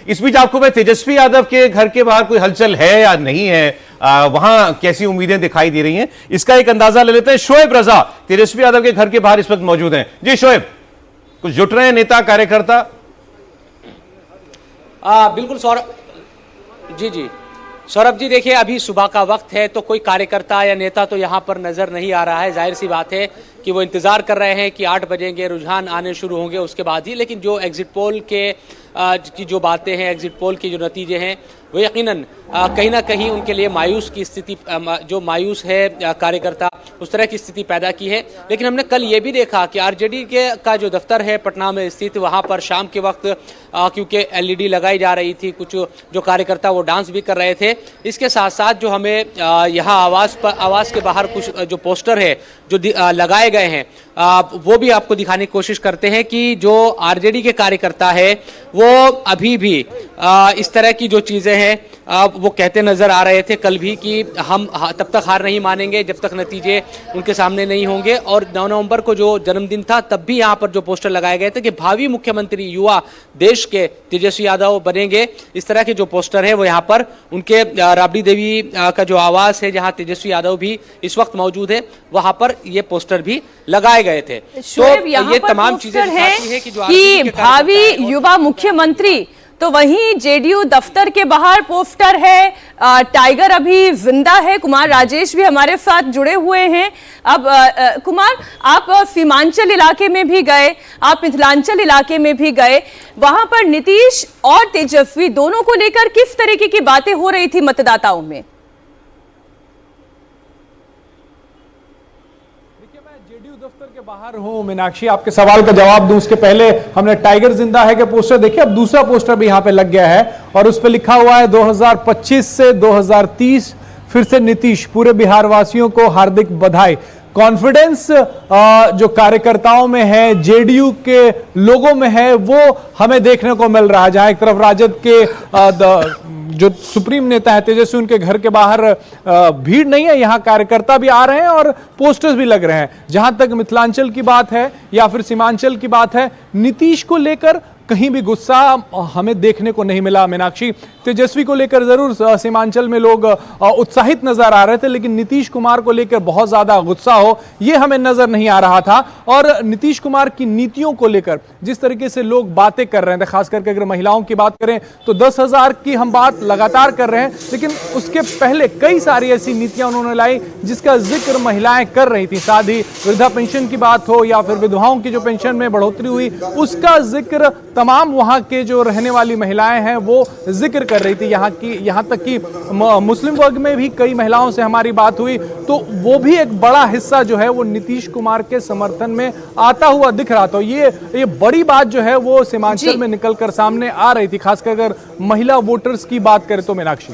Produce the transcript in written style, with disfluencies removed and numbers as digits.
इस बीच आपको मैं तेजस्वी यादव के घर के बाहर कोई हलचल है या नहीं है, वहां कैसी उम्मीदें दिखाई दे रही हैं, इसका एक अंदाजा ले लेते हैं। शोएब रजा तेजस्वी यादव के घर के बाहर इस वक्त मौजूद हैं। जी शोएब, कुछ जुट रहे हैं नेता कार्यकर्ता? बिल्कुल सौरभ जी सौरभ जी, देखिए अभी सुबह का वक्त है तो कोई कार्यकर्ता या नेता तो यहाँ पर नजर नहीं आ रहा है। जाहिर सी बात है कि वो इंतजार कर रहे हैं कि 8 बजेंगे, रुझान आने शुरू होंगे उसके बाद ही। लेकिन जो एग्जिट पोल की जो बातें हैं, एग्जिट पोल के जो नतीजे हैं, वो यकीनन कहीं ना कहीं उनके लिए मायूस की स्थिति, जो मायूस है कार्यकर्ता, उस तरह की स्थिति पैदा की है। लेकिन हमने कल ये भी देखा कि आरजेडी का जो दफ्तर है पटना में स्थित, वहाँ पर शाम के वक्त क्योंकि एलईडी लगाई जा रही थी, कुछ जो कार्यकर्ता वो डांस भी कर रहे थे। इसके साथ साथ जो हमें यहाँ आवास के बाहर कुछ जो पोस्टर है जो लगाए गए हैं, वो भी आपको दिखाने की कोशिश करते हैं कि जो आरजेडी के कार्यकर्ता है वो अभी भी इस तरह की जो चीज़ें हैं वो कहते नजर आ रहे थे कल भी कि हम तब तक हार नहीं मानेंगे जब तक नतीजे उनके सामने नहीं होंगे। और 9 नवंबर को जो जन्मदिन था तब भी यहाँ पर जो पोस्टर लगाए गए थे कि भावी मुख्यमंत्री युवा देश के तेजस्वी यादव बनेंगे। इस तरह के जो पोस्टर है वो यहाँ पर उनके राबड़ी देवी का जो आवास है जहाँ तेजस्वी यादव भी इस वक्त मौजूद है, वहां पर ये पोस्टर भी लगाए गए थे। तो ये तमाम चीजें दिखाती है कि भावी युवा मुख्यमंत्री, तो वहीं जेडीयू दफ्तर के बाहर पोस्टर है, टाइगर अभी जिंदा है। कुमार राजेश भी हमारे साथ जुड़े हुए हैं। अब कुमार, आप सीमांचल इलाके में भी गए, आप मिथिलांचल इलाके में भी गए, वहां पर नीतीश और तेजस्वी दोनों को लेकर किस तरीके की बातें हो रही थी मतदाताओं में? जेडीयू दफ्तर के बाहर हूं मीनाक्षी, आपके सवाल का जवाब दूं उसके पहले हमने टाइगर जिंदा है के पोस्टर देखिए। अब दूसरा पोस्टर भी यहां पे लग गया है और उस पे लिखा हुआ है 2025 से 2030 फिर से नीतीश, पूरे बिहार वासियों को हार्दिक बधाई। कॉन्फिडेंस जो कार्यकर्ताओं में है, जेडीयू के लोगों में है, वो हमें देखने को मिल रहा है। जहां एक तरफ राजद के जो सुप्रीम नेता है तेजस्वी, उनके घर के बाहर भीड़ नहीं है, यहां कार्यकर्ता भी आ रहे हैं और पोस्टर्स भी लग रहे हैं। जहां तक मिथिलांचल की बात है या फिर सीमांचल की बात है, नीतीश को लेकर कहीं भी गुस्सा हमें देखने को नहीं मिला मीनाक्षी। तेजस्वी को लेकर जरूर सीमांचल में लोग उत्साहित नजर आ रहे थे, लेकिन नीतीश कुमार को लेकर बहुत ज्यादा गुस्सा हो ये हमें नजर नहीं आ रहा था। और नीतीश कुमार की नीतियों को लेकर जिस तरीके से लोग बातें कर रहे थे, खास करके अगर महिलाओं की बात करें तो 10,000 की हम बात लगातार कर रहे हैं, लेकिन उसके पहले कई सारी ऐसी नीतियां उन्होंने लाई जिसका जिक्र महिलाएं कर रही थी। साथ ही वृद्धा पेंशन की बात हो या फिर विधवाओं की जो पेंशन में बढ़ोतरी हुई, उसका जिक्र तमाम वहां के जो रहने वाली महिलाएं हैं वो जिक्र कर रही थी। यहां तक कि मुस्लिम वर्ग में भी कई महिलाओं से हमारी बात हुई, तो वो भी एक बड़ा हिस्सा जो है वो नीतीश कुमार के समर्थन में आता हुआ दिख रहा था। ये बड़ी बात जो है वो सीमांचल में निकलकर सामने आ रही थी, खासकर अगर महिला वोटर्स की बात करें तो मीनाक्षी।